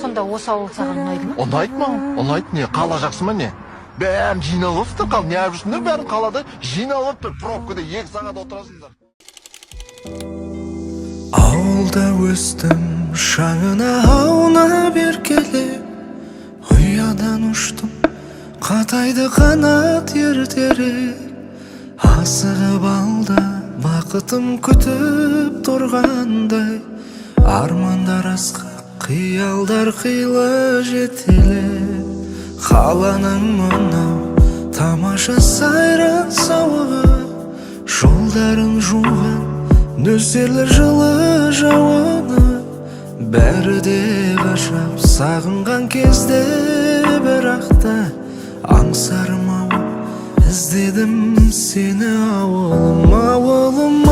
Сонда осы ауыл саған ұнайды ма? Ұнайды ма? Ұнайды не? Қала жақсы ма не? Бәрін жиналып тұр, қал не жүрсіңдер, бәрін қалада жиналып тұр, пробкада 2 сағат отырасыңдар. Ауылда өстім, шаңына аунап еркелеп, ұядан ұштым, қатайды қанат ертерек. Асығып алда бақытым күтіп тұрғандай, армандар асқақ, қиялдар қилы жетелеп. Қаланың мынау тамаша сайран сауығы, жолдарын жуған нөсерлер жылы жауыны, бәрі де ғажап сағынған кезде, бірақта аңсарым ауыл, іздедім сені ауылым, ауылым.